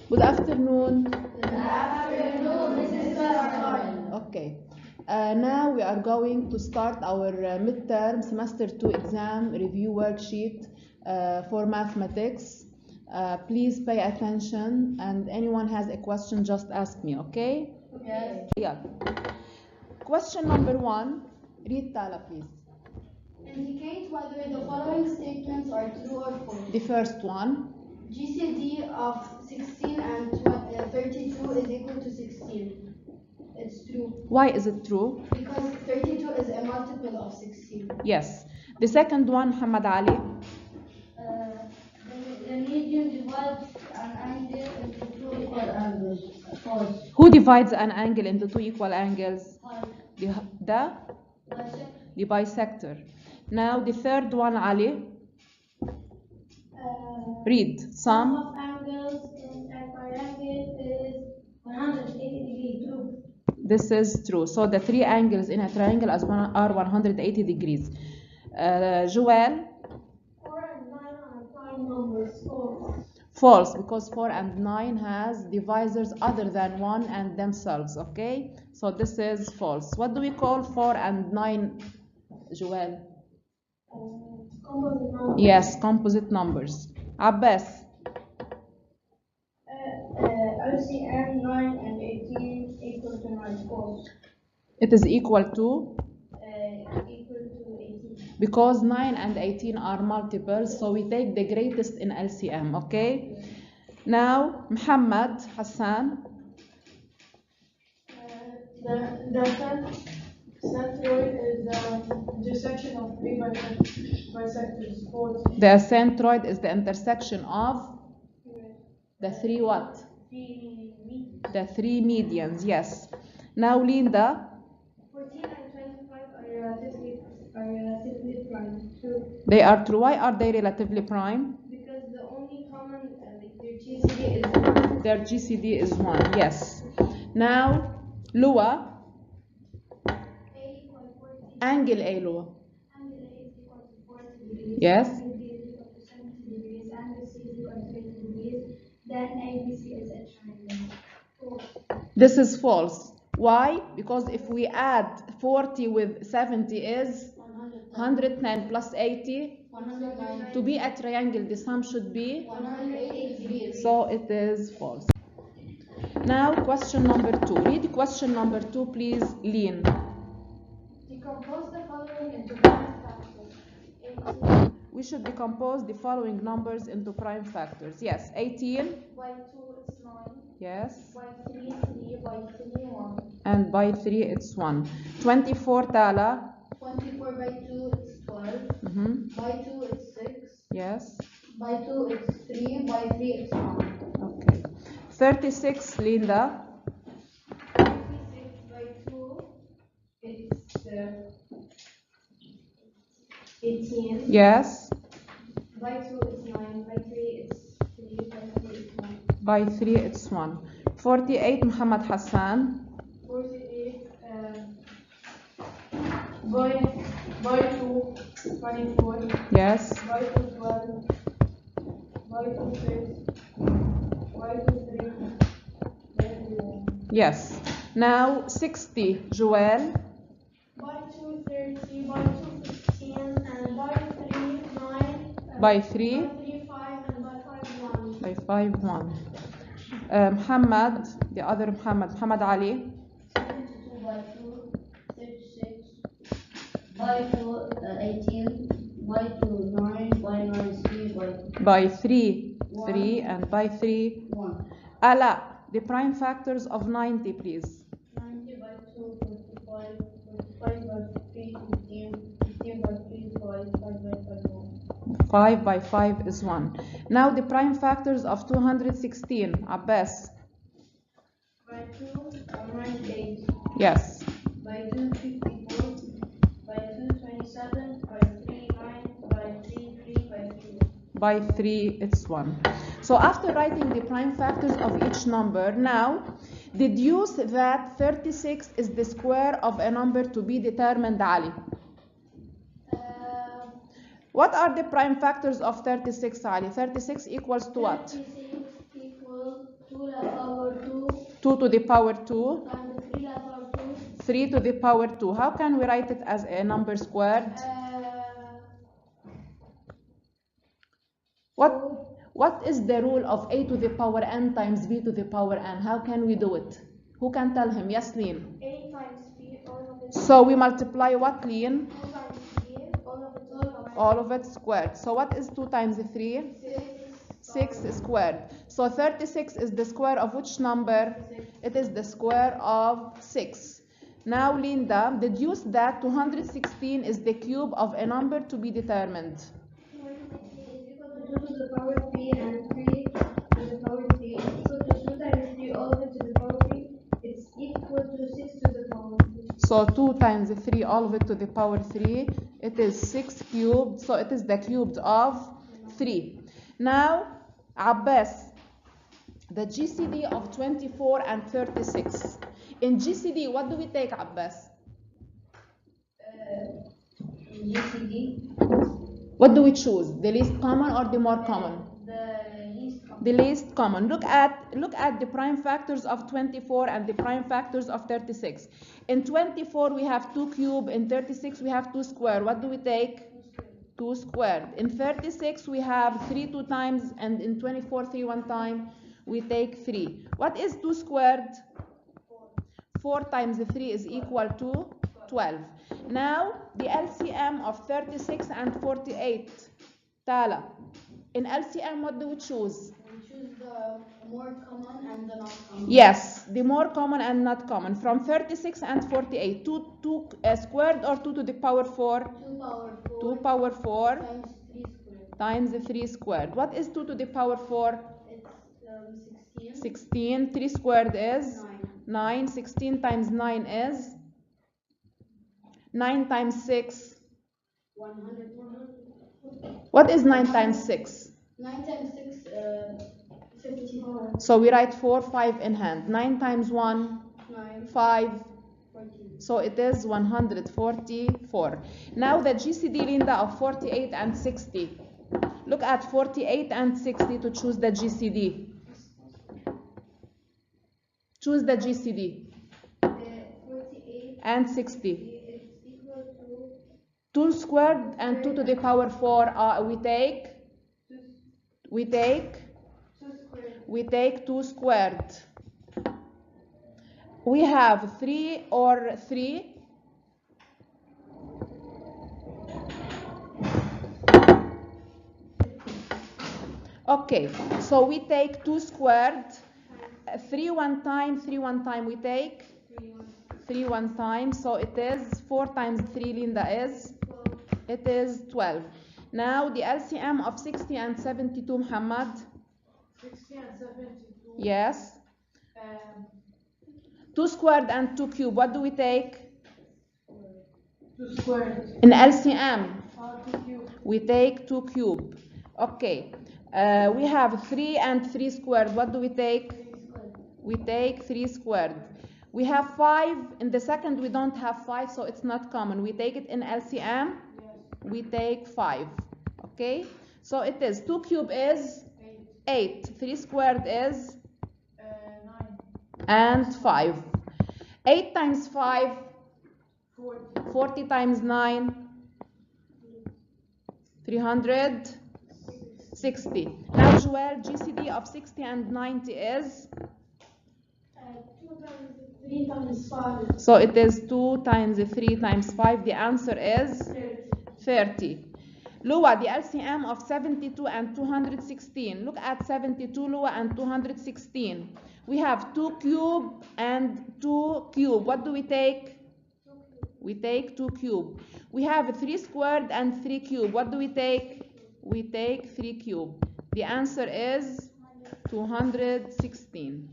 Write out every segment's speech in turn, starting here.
Good afternoon. Good afternoon, Mrs. Sarah. Okay. Now we are going to start our midterm semester 2 exam review worksheet for mathematics. Please pay attention, and anyone has a question, just ask me, okay? Yes. Yeah. Question number 1. Read Tala, please. Indicate whether the following statements are true or false. The first one. GCD of 16 and 32 is equal to 16. It's true. Why is it true? Because 32 is a multiple of 16. Yes. The second one, Muhammad Ali. The median divides an angle into two equal angles. False. Who divides an angle into two equal angles? The Bisector. bisector. Now the third one, Ali. Read. Sum of angles in a triangle is 180 degrees. True. This is true. So the three angles in a triangle are 180 degrees. Joel? 4 and 9 are prime numbers. False. False, because 4 and 9 has divisors other than 1 and themselves, okay? So this is false. What do we call 4 and 9, Joel? Composite numbers. Yes, composite numbers. Abbas? LCM 9 and 18 equal to 9. False. It is equal to? Equal to 18. Because 9 and 18 are multiples, so we take the greatest in LCM, okay? Now, Muhammad Hassan. The centroid is the intersection of three bisectors. False. The centroid is the intersection of the three what? The three medians, yes. Now, Linda. 14 and 25 are relatively prime. True. They are true. Why are they relatively prime? Because the only common their GCD is 1. Their GCD is 1, yes. Now, Lua. A equals 40. Angle A, Lua. Angle A is equal to 40 degrees. Yes. Angle B is equal to 70 degrees. Angle C is equal to 80 degrees. Then ABC is a triangle. False. This is false. Why? Because if we add 40 with 70 is 110 plus 80. 109. To be a triangle, the sum should be 180 degrees. So it is false. Now question number 2. Read question number 2, please, Lean. Decompose the following into prime factors. 18 We should decompose the following numbers into prime factors. Yes, 18. by 2 is 9. Yes. By 3, 3. By 3, 1. And by 3, it's 1. 24, Tala. 24 by 2 is 12. By 2 it's 6. Yes. By 2 it's 3. By 3 it's 1. Okay. 36, Linda. 36 by 2 it's 18. Yes. By 2 it's 9. By 3 it's 3. By 3 it's 1. By 3, it's 1. 48, Muhammad Hassan. 48 by 2 24. Yes. By 2 12. By 2 6. By 2 3. Yes. Now 60, Joel. By 2 30. By 2 15. And by 3 9. By 3. By 3 5. And by 5 1. By 5, 1. Muhammad, the other Muhammad Ali. 72 by 2 36. By 2 18. By 2 9. By 9 3. By 3, 3. And by 3, 1. Ala, the prime factors of 90, please. 90 by 2 45. 45 by 3 15. 15 by 3 5. 5 by 5 1. 5 by 5 is 1. Now the prime factors of 216, Abbas. By 2 98. Yes. By 2 54. By 2 27. By 3 9. By 3 3. By 3. By 3, it's 1. So after writing the prime factors of each number, now deduce that 36 is the square of a number to be determined, Ali. What are the prime factors of 36, Ali? 36 equals to what? 36 equals to 2 to the power 2 2 to the power 2 times 3 to the power 2. 3 to the power 2. How can we write it as a number squared? What is the rule of a to the power n times b to the power n? How can we do it? Who can tell him? Yes, Lean. A times b, all of it. So we multiply what, Lean? 2 times 3, all of it. All of it squared. So what is 2 times 3? 6 squared. So 36 is the square of which number? It is the square of 6. Now, Linda, deduce that 216 is the cube of a number to be determined. 2 to the power 3 and 3 to the power 3 is equal to 2 times 3 all of it to the power 3. It's equal to 6 to the power 3. So 2 times 3 all of it to the power 3, it is 6 cubed, so it is the cubed of 3. Now, Abbas, the GCD of 24 and 36. In GCD, what do we take, Abbas? GCD. What do we choose? The least common or the more common? The least common. The least common. Look at the prime factors of 24 and the prime factors of 36. In 24 we have 2 cubed. In 36 we have 2 squared. What do we take? 2 squared. In 36 we have 3 2 times, and in 24 3 1 time. We take 3. What is 2 squared? 4 times 3 is equal to 12. Now the LCM of 36 and 48. Tala. In LCM, what do we choose? We choose the more common and the not common. Yes, the more common and not common. From 36 and 48. 2 squared or 2 to the power 4? 2 power 4. 2 power 4 Times 3 squared. times 3 squared. What is 2 to the power 4? It's 16. 3 squared is 9. 9. 16 times 9 is 9 times 6. 100. What is 9 times 6? 9 times 6, 54. So we write 4, 5 in hand. 9 times 1, 9. 5. 14. So it is 144. Now the GCD, Linda, of 48 and 60. Look at 48 and 60 to choose the GCD. Choose the GCD. 48 and 60. is equal to 2 squared and 2 to the power 4. We take 2 squared. We have 3 or 3. Okay, so we take 2 squared. 3 1 time, 3 1 time. We take 3 1 time. So it is 4 times 3, Linda, is? It is 12. Now the LCM of 60 and 72, Muhammad. 60 and 72. Yes. 2 squared and 2 cubed. What do we take? 2 squared. In LCM, 2 cubed. we take 2 cubed. Okay. We have 3 and 3 squared. What do we take? 3 squared. We take 3 squared. We have 5. In the second, we don't have 5, so it's not common. We take it in LCM. Yes. We take 5. Okay? So it is 2 cubed is 8. 3 squared is 9. and 5. 8 times 5, 40. 40 times 9, 360. Now, Joel, GCD of 60 and 90 is? 2 times 3 times 5. So it is 2 times 3 times 5. The answer is 30. Lua, the LCM of 72 and 216. Look at 72, Lua, and 216. We have 2 cubed and 2 cubed. What do we take? We take 2 cubed. We have 3 squared and 3 cubed. What do we take? We take 3 cubed. The answer is 216.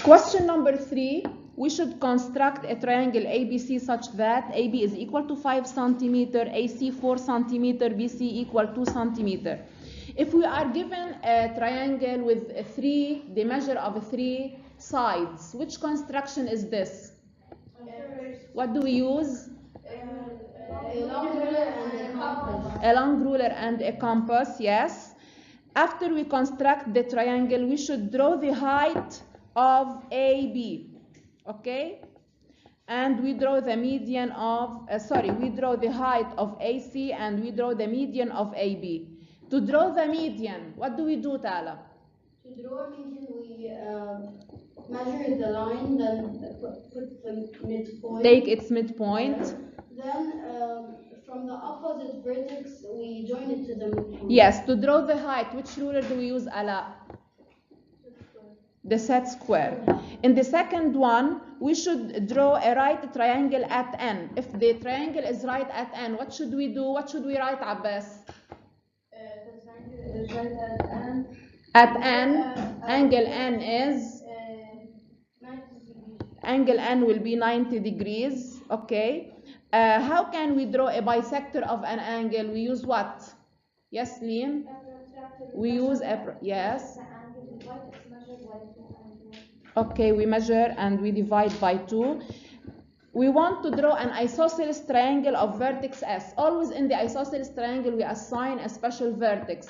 Question number 3. We should construct a triangle ABC such that AB is equal to 5 cm, AC 4 cm, BC equal to 2 cm. If we are given a triangle with the measure of 3 sides, which construction is this? What do we use? A long ruler and a compass. A long ruler and a compass, yes. After we construct the triangle, we should draw the height of AB, okay? And we draw the median of, we draw the height of AC and we draw the median of AB. To draw the median, what do we do, Tala? To draw a median, we measure the line, then put the midpoint. Take its midpoint. Then from the opposite vertex, we join it to the midpoint. Yes, to draw the height, which ruler do we use, Ala? The set square. In the second one, we should draw a right triangle at N. If the triangle is right at N, what should we do? What should we write, Abbas? The triangle is right at N. At N, angle N is? 90 degrees. Angle N will be 90 degrees, okay? How can we draw a bisector of an angle? We use what? Yes, Liam? We use a, yes? Okay, we measure and we divide by 2. We want to draw an isosceles triangle of vertex S. Always in the isosceles triangle, we assign a special vertex.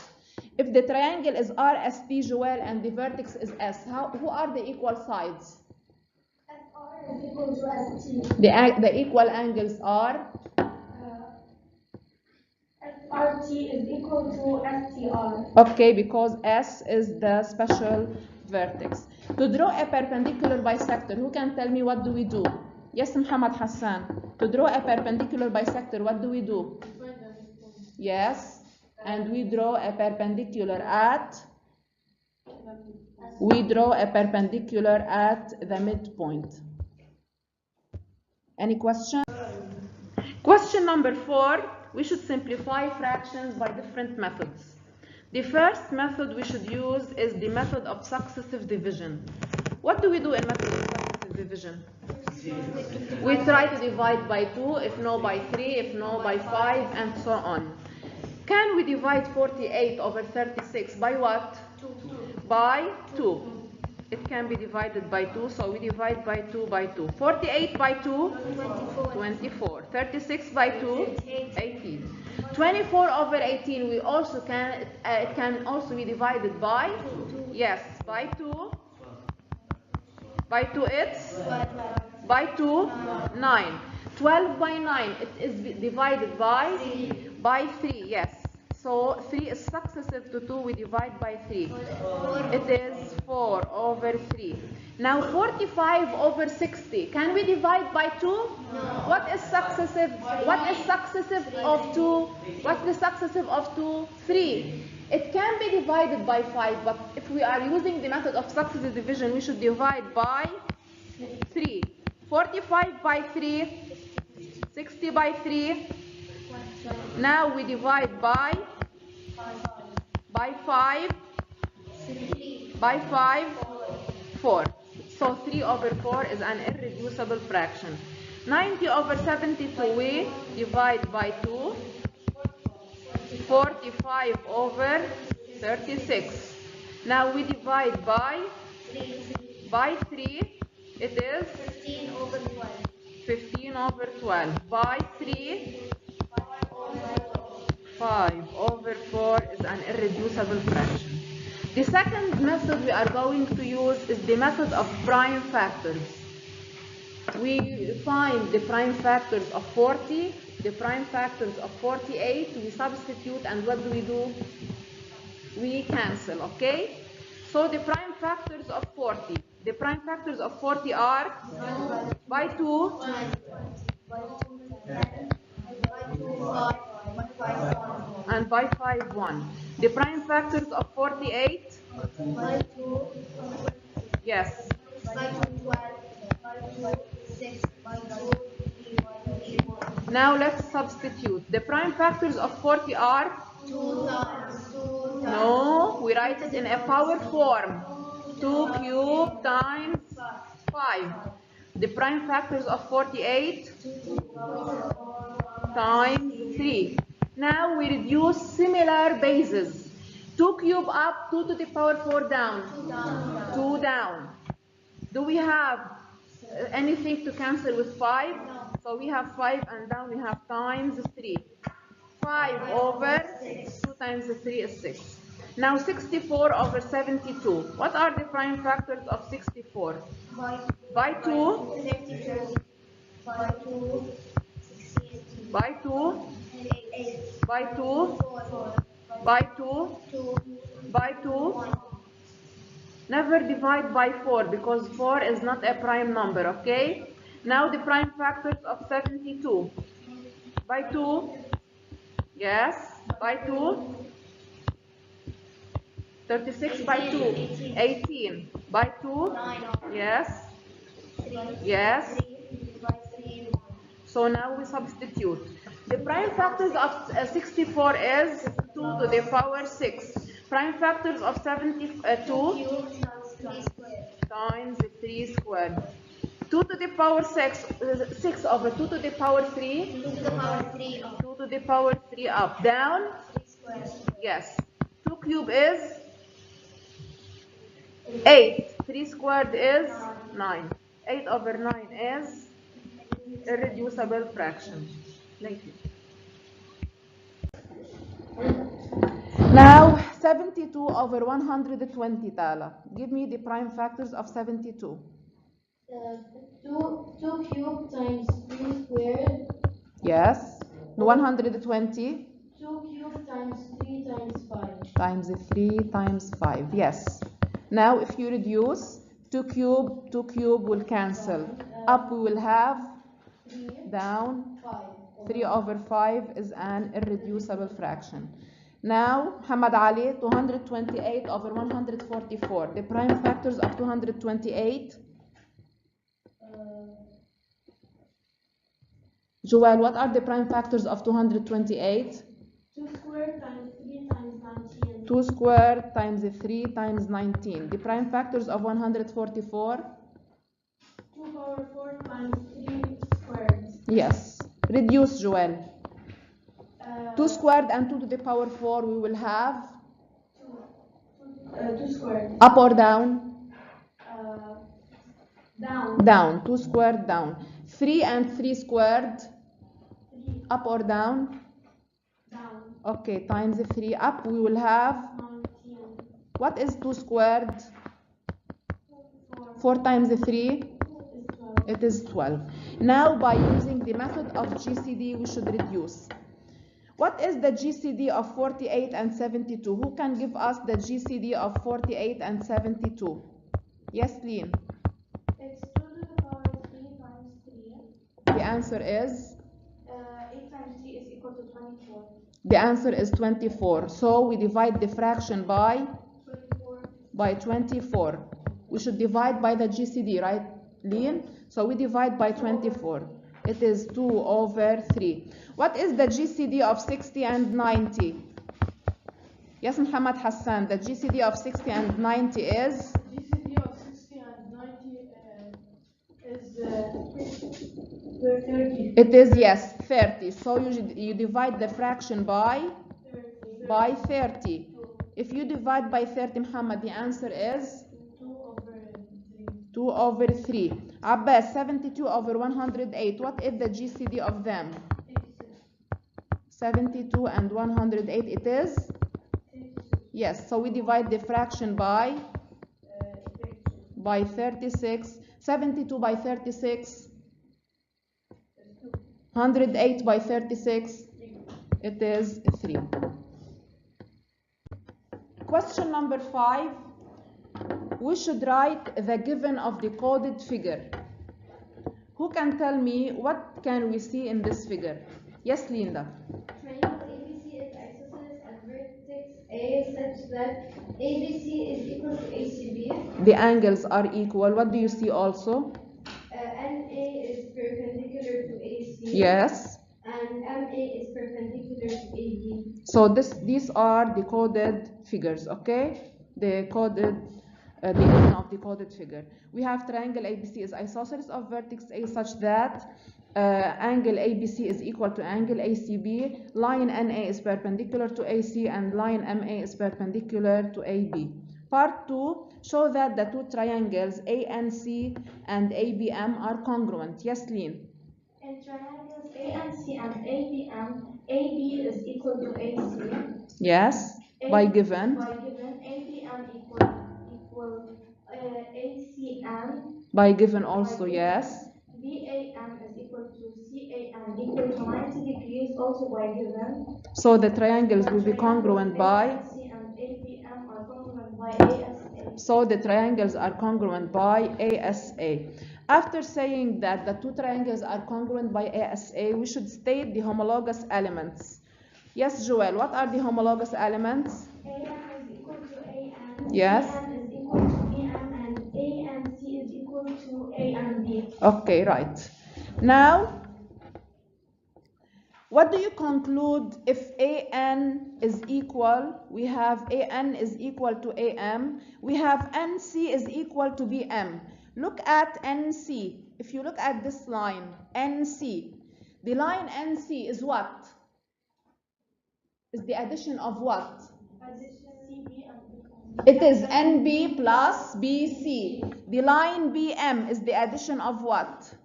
If the triangle is RST, Joel, and the vertex is S, who are the equal sides? SR is equal to ST. The equal angles are? SRT is equal to STR. Okay, because S is the special vertex. To draw a perpendicular bisector, who can tell me what do we do? Yes, Muhammad Hassan. To draw a perpendicular bisector, what do we do? Yes, and we draw a perpendicular at? We draw a perpendicular at the midpoint. Any question? Question number 4, we should simplify fractions by different methods. The first method we should use is the method of successive division. What do we do in method of successive division? We try to divide by 2, if no by 3, if no by 5, and so on. Can we divide 48 over 36 by what? 2. By 2. It can be divided by 2, so we divide by 2 by 2. 48 by 2? 24. 36 by 2? 18. 24 over 18, we also can, it can also be divided by? 2. Yes, by 2. By 2 it's? By 2? 9. 12 by 9, it is divided by? 3. By 3, yes. So 3 is successive to 2, we divide by 3. It is 4 over 3. Now 45 over 60, can we divide by 2? No. What is successive? What is successive of 2? What's the successive of 2? 3. It can be divided by 5, but if we are using the method of successive division, we should divide by 3. 45 by 3, 60 by 3. Now we divide by 5, by 5, 4. So 3 over 4 is an irreducible fraction. 90 over 72 we divide by 2. 45 over 36. Now we divide by 3. It is 15 over 12. 15 over 12. By 3. 5 over 4 is an irreducible fraction. The second method we are going to use is the method of prime factors. We find the prime factors of 40, the prime factors of 48, we substitute, and what do? We cancel, okay? So the prime factors of 40. The prime factors of 40 are? By 2. And by 5, 1. The prime factors of 48? By 2. Yes. By 2, 12. By 2, 6. By 2, 3. By 4. Now let's substitute. The prime factors of 40 are? 2 times 2 times. No, we write it in a power form. 2 cubed times 5. The prime factors of 48? Times 3. Now we reduce similar bases. 2 cubed up, 2 to the power 4 down. 2 down. Do we have anything to cancel with 5? So we have 5 and down we have times 3. 5 over 2 times 3 is 6. Now 64 over 72. What are the prime factors of 64? By 2. 32. By 2. 16. By 2. 8. By 2. 4. By 2. 2. By 2. 1. Never divide by 4 because 4 is not a prime number, okay? Now the prime factors of 72. By 2. Yes. By 2. 36 by 2. 18. By 2. 9. Yes. 3. Yes. 3. By 3. 1. So now we substitute. The prime factors of 64 is 2 to the power 6. Prime factors of 72 times 3 squared. 2 to the power 6, 6 over 2 to the power 3. 2 to the power 3 up. 2 to the power 3 up. Down? 3 squared. Yes. 2 cube is 8. 3 squared is 9. 8 over 9 is irreducible fraction. Thank you. Now 72 over 120, Tala. Give me the prime factors of 72. 2 cubed times 3 squared. Yes. 120 2 cubed times 3 times 5. times 3 times 5. Yes. Now if you reduce, 2 cube will cancel. Up we will have 3. down 5. 3 over 5 is an irreducible fraction. Now, Hamad Ali, 228 over 144. The prime factors of 228. Joel, what are the prime factors of 228? 2 squared times 3 times 19. 2 squared times 3 times 19. The prime factors of 144? 2 power 4 times 3 squared. Yes. Reduce, Joel. 2 squared and 2 to the power 4, we will have 2 squared. up or down? Down. Down. 2 squared down. 3 and 3 squared 3. up or down? Down. Okay, times 3 up, we will have 19. what is 2 squared? 4. 4 times 3? Is 12. It is 12. Now by using the method of GCD, we should reduce. What is the GCD of 48 and 72? Who can give us the GCD of 48 and 72? Yes, Lean. It's 2 to the power 3 times 3. The answer is? 8 times 3 is equal to 24. The answer is 24. So we divide the fraction by? 24. By 24. We should divide by the GCD, right, Lean? So we divide by 24. It is 2 over 3. What is the GCD of 60 and 90? Yes, Muhammad Hassan, the GCD of 60 and 90 is? GCD of 60 and 90 is 30. It is, yes, 30. So you divide the fraction by? 30. By 30. If you divide by 30, Muhammad, the answer is? 2 over 3. 2 over 3. Abbas, 72 over 108. What is the GCD of them? 72 and 108, it is? 86. Yes, so we divide the fraction by 36. 72 by 36. 108 by 36. It is 3. Question number 5. We should write the given of the coded figure. Who can tell me what can we see in this figure? Yes, Linda. Triangle ABC is isosceles at vertex A such that ABC is equal to ACB. The angles are equal. What do you see also? NA is perpendicular to AC. Yes. And MA is perpendicular to AB. So these are the coded figures, okay? The given of the coded figure. We have triangle ABC is isosceles of vertex A such that angle ABC is equal to angle ACB, line NA is perpendicular to AC, and line MA is perpendicular to AB. Part 2, show that the two triangles ANC and ABM are congruent. Yes, Lean? In triangles ANC and ABM, AB is equal to AC. Yes. by given ABM equal ACM. by given also, yes. BAM is equal to CAM equal to 90 degrees also by given. So the triangles will be congruent by. AMC and ABM are congruent by ASA. So the triangles are congruent by ASA. After saying that the two triangles are congruent by ASA, we should state the homologous elements. Yes, Joel, what are the homologous elements? AM is equal to AM. Yes. BM is equal to BM and AMC is equal to AMB. Okay, right. Now, what do you conclude if AN is equal? We have AN is equal to AM. We have NC is equal to BM. Look at NC. If you look at this line, NC, the line NC is what? Is the addition of what? It is NB plus BC. The line BM is the addition of what?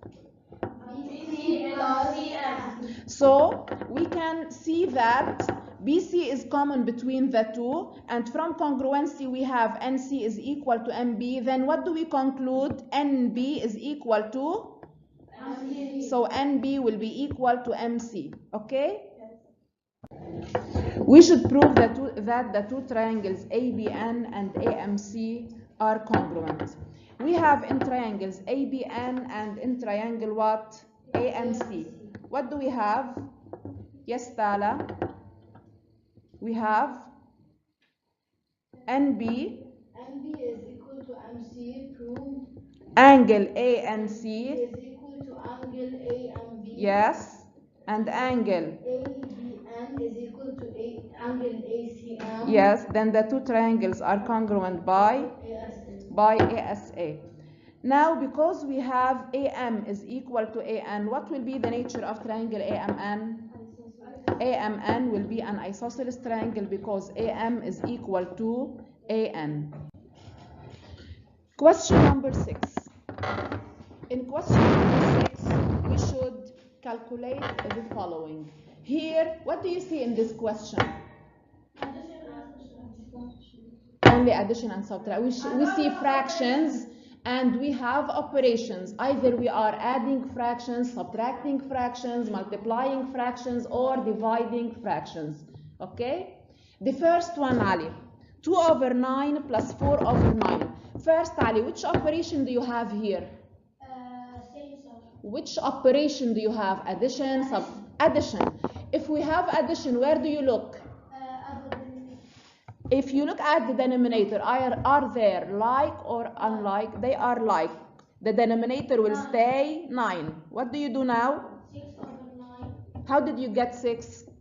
BC plus CM. So we can see that BC is common between the two, and from congruency we have NC is equal to MB. Then what do we conclude? NB is equal to MC. So NB will be equal to MC. Okay? We should prove that the two triangles ABN and AMC are congruent. We have in triangles ABN and in triangle what? AMC. What do we have? Yes, Tala. We have NB. NB is equal to MC. Prove Angle ANC. is equal to angle AMB. Yes. And angle. ABN is equal to angle ACM. Yes. Then the two triangles are congruent by ASA. Now, because we have AM is equal to AN, what will be the nature of triangle AMN? AMN will be an isosceles triangle because AM is equal to AN. Question number 6. In question number 6, we should calculate the following. Here, what do you see in this question? Only addition and subtraction. We see fractions and we have operations. Either we are adding fractions, subtracting fractions, multiplying fractions, or dividing fractions. Okay? The first one, Ali. 2 over 9 plus 4 over 9. First, Ali, which operation do you have here? Which operation do you have? Addition, addition. If we have addition, where do you look? If you look at the denominator, are there like or unlike? They are like. The denominator will stay 9. What do you do now? 6 over 9. How did you get 6? 2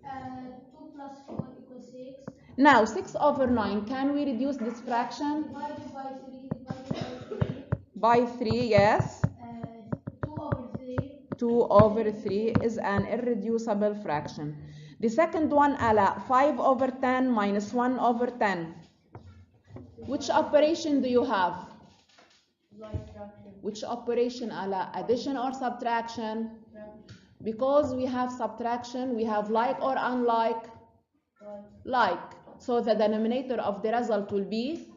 plus 4 equals 6. Now, 6 over 9, can we reduce this fraction? Divided by 3, divided By 3, yes. 2 over 3. 2 over 3 is an irreducible fraction. The second one, Ala, 5 over 10 minus 1 over 10. Which operation do you have? Which operation, Ala? Addition or subtraction? Because we have subtraction, we have like or unlike? Like. So the denominator of the result will be?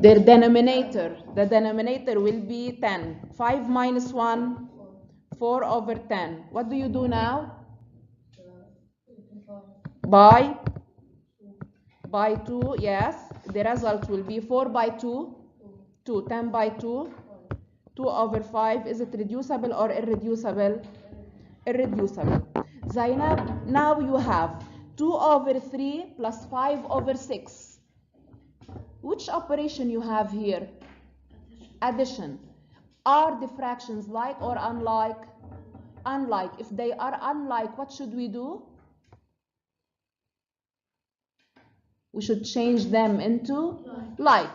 The denominator will be 10. 5 minus 1? 4 over 10. What do you do now? By 2, yes. The result will be 4 by 2. 2. 10 by 2. 2 over 5. Is it reducible or irreducible? Irreducible. Zainab, now you have 2 over 3 plus 5 over 6. Which operation you have here? Addition. Are the fractions like or unlike? Unlike. If they are unlike, what should we do? We should change them into like.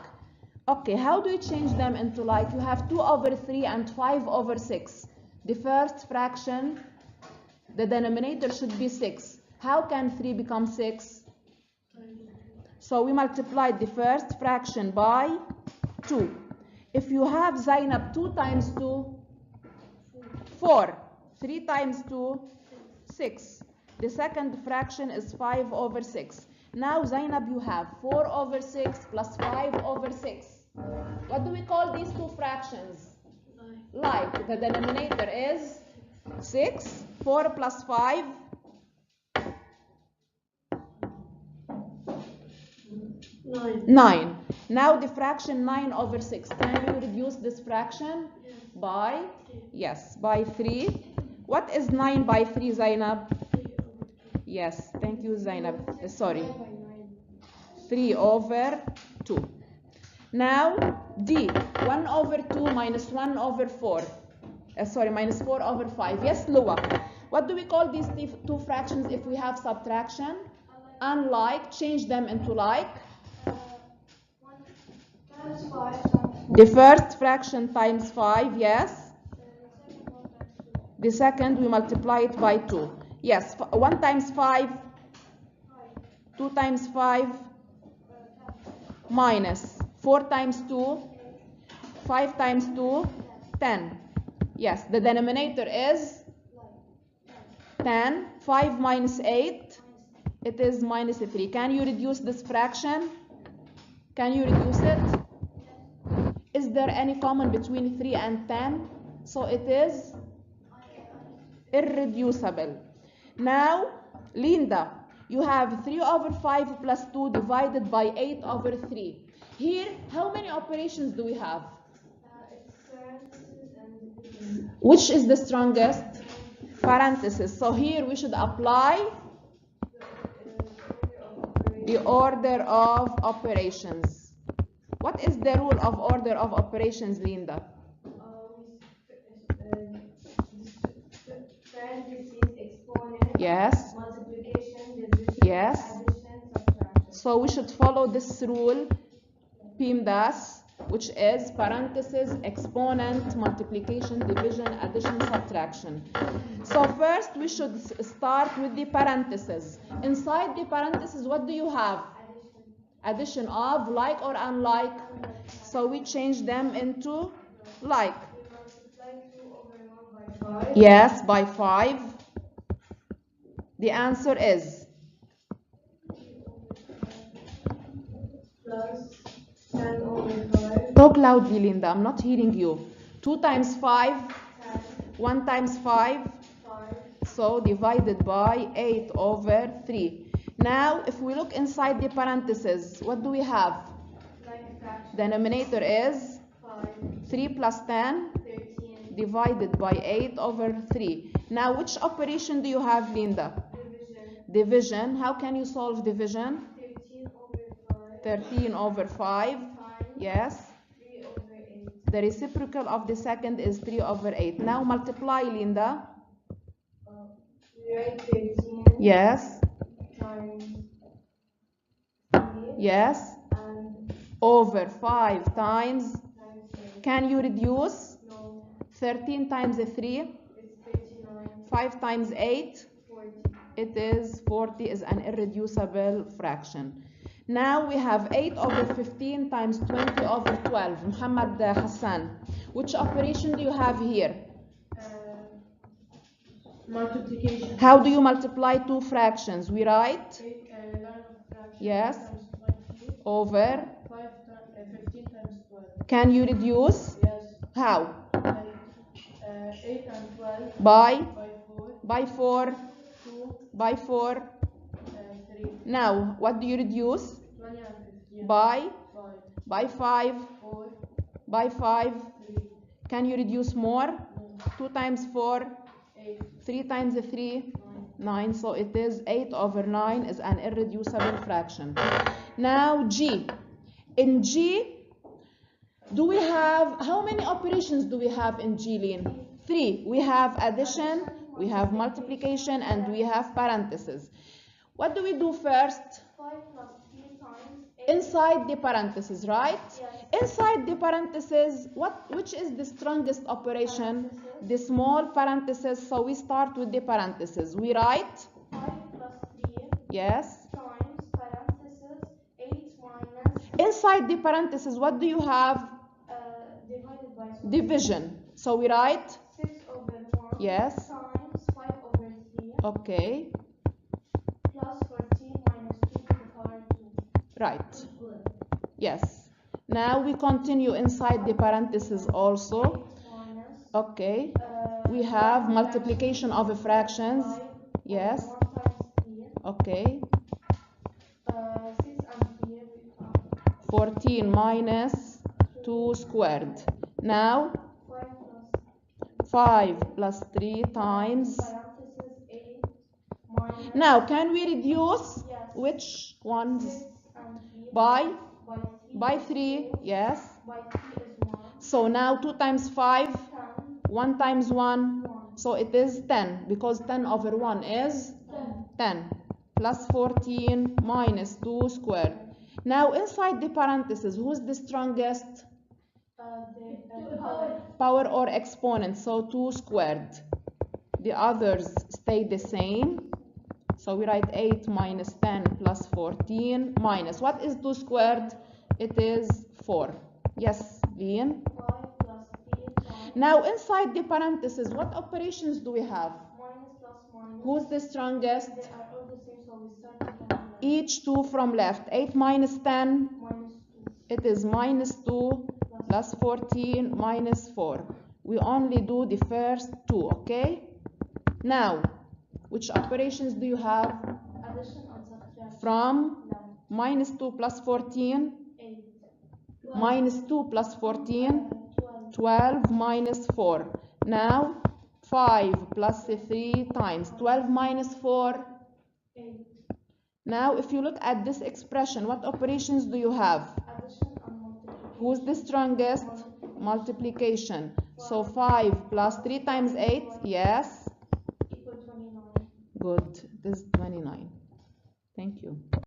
Okay, how do you change them into like? You have 2 over 3 and 5 over 6. The first fraction, the denominator should be 6. How can 3 become 6? So we multiplied the first fraction by 2. If you have Zainab 2 times 2, 4. 3 times 2, 6. The second fraction is 5 over 6. Now, Zainab, you have 4 over 6 plus 5 over 6. What do we call these two fractions? Like. The denominator is 6. 4 plus 5. 9. Now the fraction 9 over 6. Can we reduce this fraction? By? Yes, by 3. What is 9 by 3, Zainab? Yes, thank you, Zainab. Sorry. 3 over 2. Now, D. 1 over 2 minus 1 over 4. Minus 4 over 5. Yes, Lua. What do we call these two fractions if we have subtraction? Unlike. Change them into like. The first fraction times 5, yes. The second we multiply it by 2. Yes, 1 times 5, 2 times 5, minus 4 times 2, 5 times 2, 10. Yes, the denominator is 10. 5 minus 8, it is minus 3. Can you reduce this fraction? Can you reduce it? Is there any common between 3 and 10? So it is irreducible. Now, Linda, you have 3 over 5 plus 2 divided by 8 over 3. Here, how many operations do we have? Which is the strongest? Parenthesis. So here we should apply the order of operations. What is the rule of order of operations, Linda? Yes. Multiplication, division, Yes. addition, subtraction. So we should follow this rule, PIMDAS, which is parenthesis, exponent, multiplication, division, addition, subtraction. So first we should start with the parentheses. Inside the parentheses, what do you have? Addition of like or unlike. So we change them into like. We multiply 2 over 1 by 5. Yes, by 5. The answer is Plus 10 over 5. talk loudly, Linda. I'm not hearing you. 2 times 5, 10, 1 times 5. 5. So divided by 8 over 3. Now, if we look inside the parentheses, what do we have? Like fraction. Denominator is 5, 3 plus 10 13, divided by 8 over 3. Now, which operation do you have, Linda? division. Division. How can you solve division? 13 over 5. 13 over 5. Times Yes. 3 over 8. The reciprocal of the second is 3 over 8. Now multiply, Linda. We write 13 Yes. times 3 Yes. and Over 5 times. times 8. Can you reduce? No, 13 times 3. it's 39, 5 times 8. 40. It is 40 is an irreducible fraction. Now we have 8 over 15 times 20 over 12. Muhammad Hassan, which operation do you have here? Multiplication. How do you multiply two fractions? We write Line of fraction. Yes. Times 20. over. 15 times 12. Can you reduce? Yes. How? 8 and 12. By? By 4. By 4. 2 By 4. and 3. Now, what do you reduce? 20 and 15. By? 5. By 5. 4. By 5. 3. Can you reduce more? No. 2 times 4. 8. 3 times 3. 9. 9. So it is 8 over 9 is an irreducible fraction. Now G. In G, do we have, how many operations do we have in G, Lynn? 3. We have addition, we have multiplication, and we have parentheses. What do we do first? 5 plus 3 times 8. Inside the parentheses, right? Yes. Inside the parentheses, which is the strongest operation? The small parentheses. So we start with the parentheses. We write 5 plus 3 yes. times parentheses 8 minus Inside the parentheses, what do you have? divided by 2. Division. So we write 6 over 1 yes. times 5 over 3 Okay. Right. Yes. Now we continue inside the parentheses also. Okay. We have multiplication of fractions. Yes. Okay. 14 minus 2 squared. Now 5 plus 3 times. Now can we reduce which ones? By 3. Yes. So now 2 times 5, 1 times 1, so it is 10, because 10 over 1 is 10, plus 14 minus 2 squared. Now inside the parentheses, who's the strongest? Power or exponent, so 2 squared. The others stay the same. So we write 8 minus 10 plus 14 minus, what is 2 squared? It is 4. Yes, Leon? Now inside the parentheses, what operations do we have? Minus plus minus. Who's the strongest? They are all the same, so we start from left. Each 2 from left. 8 minus 10? Minus 2. It is minus 2 plus 14 minus 4. We only do the first 2, okay? Now, which operations do you have? Addition and subtraction. From Left. minus 2 plus 14? 8. Minus 2 plus 14? 12. 12 minus 4. Now 5 plus 3 times 12 minus 4. 8. Now if you look at this expression, what operations do you have? Addition and multiplication. Who's the strongest? Multiplication. So 5 plus 3 times 8, yes. Equal 29. Good. This is 29. Thank you.